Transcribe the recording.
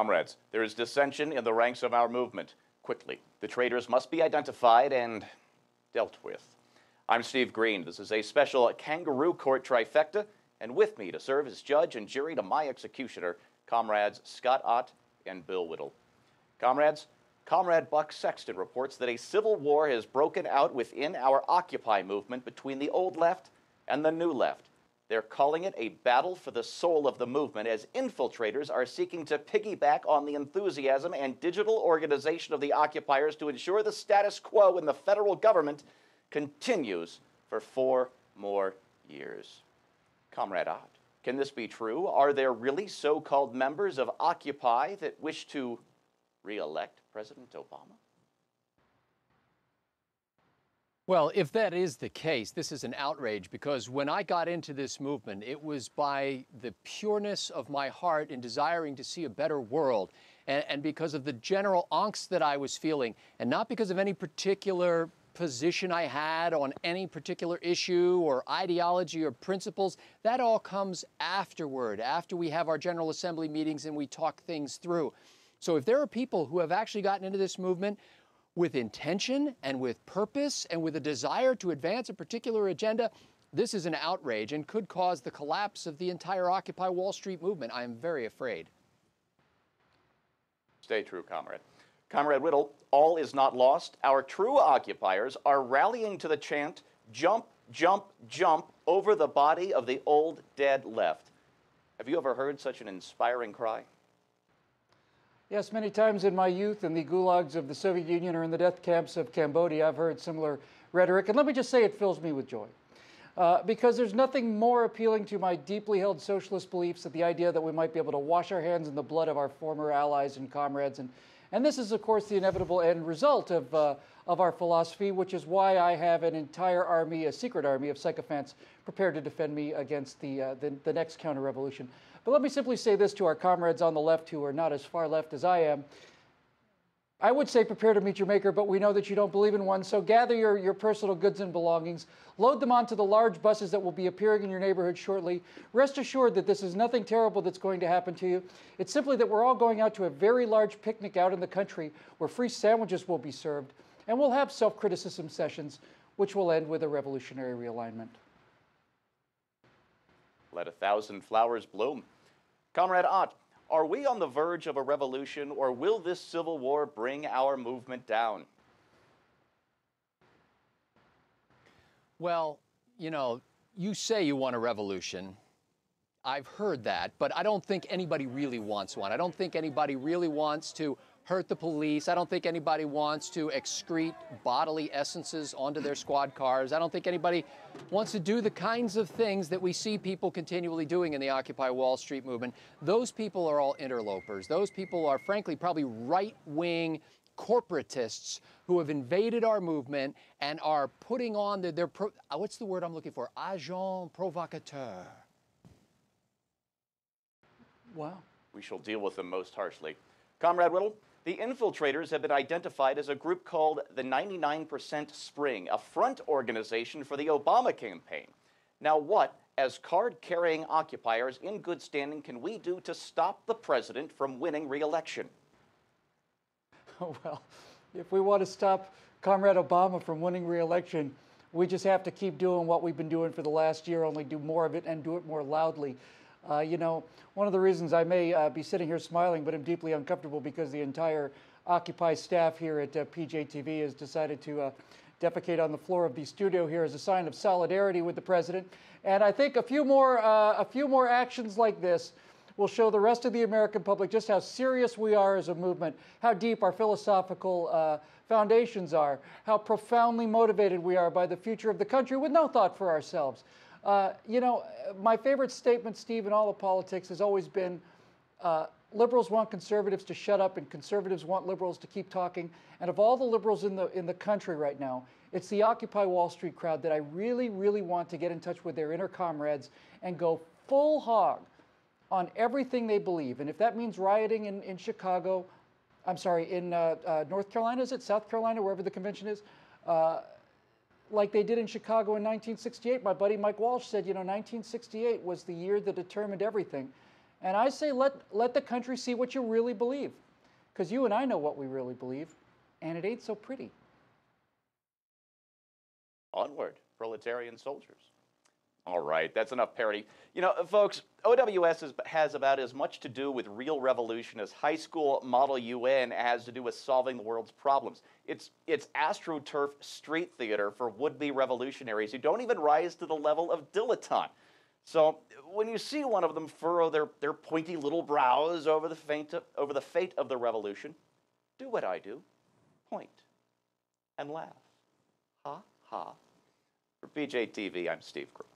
Comrades, there is dissension in the ranks of our movement. Quickly, the traitors must be identified and dealt with. I'm Steve Green. This is a special kangaroo court trifecta, and with me to serve as judge and jury to my executioner, comrades Scott Ott and Bill Whittle. Comrades, Comrade Buck Sexton reports that a civil war has broken out within our Occupy movement between the old left and the new left. They're calling it a battle for the soul of the movement as infiltrators are seeking to piggyback on the enthusiasm and digital organization of the occupiers to ensure the status quo in the federal government continues for 4 more years. Comrade Ott, can this be true? Are there really so-called members of Occupy that wish to re-elect President Obama? Well, if that is the case, this is an outrage, because when I got into this movement, it was by the pureness of my heart in desiring to see a better world, and because of the general angst that I was feeling, and not because of any particular position I had on any particular issue or ideology or principles. That all comes afterward, after we have our General Assembly meetings and we talk things through. So if there are people who have actually gotten into this movement with intention and with purpose and with a desire to advance a particular agenda, this is an outrage and could cause the collapse of the entire Occupy Wall Street movement. I am very afraid. Stay true, comrade. Comrade Whittle, all is not lost. Our true occupiers are rallying to the chant, "Jump, jump, jump," over the body of the old dead left. Have you ever heard such an inspiring cry? Yes, many times in my youth in the gulags of the Soviet Union or in the death camps of Cambodia, I've heard similar rhetoric. And let me just say it fills me with joy. Because there's nothing more appealing to my deeply held socialist beliefs than the idea that we might be able to wash our hands in the blood of our former allies and comrades. And this is, of course, the inevitable end result of our philosophy, which is why I have an entire army, a secret army of sycophants prepared to defend me against the next counter-revolution. But let me simply say this to our comrades on the left who are not as far left as I am. I would say prepare to meet your maker, but we know that you don't believe in one, so gather your personal goods and belongings, load them onto the large buses that will be appearing in your neighborhood shortly. Rest assured that this is nothing terrible that's going to happen to you. It's simply that we're all going out to a very large picnic out in the country where free sandwiches will be served, and we'll have self-criticism sessions, which will end with a revolutionary realignment. Let 1,000 flowers bloom. Comrade Ott, are we on the verge of a revolution, or will this civil war bring our movement down? Well, you know, you say you want a revolution. I've heard that, but I don't think anybody really wants one. I don't think anybody really wants to hurt the police. I don't think anybody wants to excrete bodily essences onto their squad cars. I don't think anybody wants to do the kinds of things that we see people continually doing in the Occupy Wall Street movement. Those people are all interlopers. Those people are, frankly, probably right-wing corporatists who have invaded our movement and are putting on what's the word I'm looking for? Agent provocateur. Wow. We shall deal with them most harshly. Comrade Whittle, the infiltrators have been identified as a group called the 99% Spring, a front organization for the Obama campaign. Now what, as card-carrying occupiers in good standing, can we do to stop the president from winning re-election? Oh, well, if we want to stop Comrade Obama from winning re-election, we just have to keep doing what we've been doing for the last year, only do more of it and do it more loudly. You know, one of the reasons I may be sitting here smiling, but I'm deeply uncomfortable because the entire Occupy staff here at PJTV has decided to defecate on the floor of the studio here as a sign of solidarity with the president. And I think a few more actions like this will show the rest of the American public just how serious we are as a movement, how deep our philosophical foundations are, how profoundly motivated we are by the future of the country with no thought for ourselves. You know, my favorite statement, Steve, in all of politics has always been, liberals want conservatives to shut up and conservatives want liberals to keep talking. And of all the liberals in the country right now, it's the Occupy Wall Street crowd that I really, really want to get in touch with their inner comrades and go full hog on everything they believe. And if that means rioting in Chicago, I'm sorry, in North Carolina, is it? South Carolina, wherever the convention is, like they did in Chicago in 1968. My buddy Mike Walsh said, you know, 1968 was the year that determined everything. And I say let the country see what you really believe. Because you and I know what we really believe, and it ain't so pretty. Onward, proletarian soldiers. All right, that's enough parody. You know, folks, OWS has about as much to do with real revolution as high school Model UN has to do with solving the world's problems. It's AstroTurf street theater for would-be revolutionaries who don't even rise to the level of dilettante. So when you see one of them furrow their pointy little brows over the fate of the revolution, do what I do, point and laugh. Ha, ha. For BJTV, I'm Steve Green.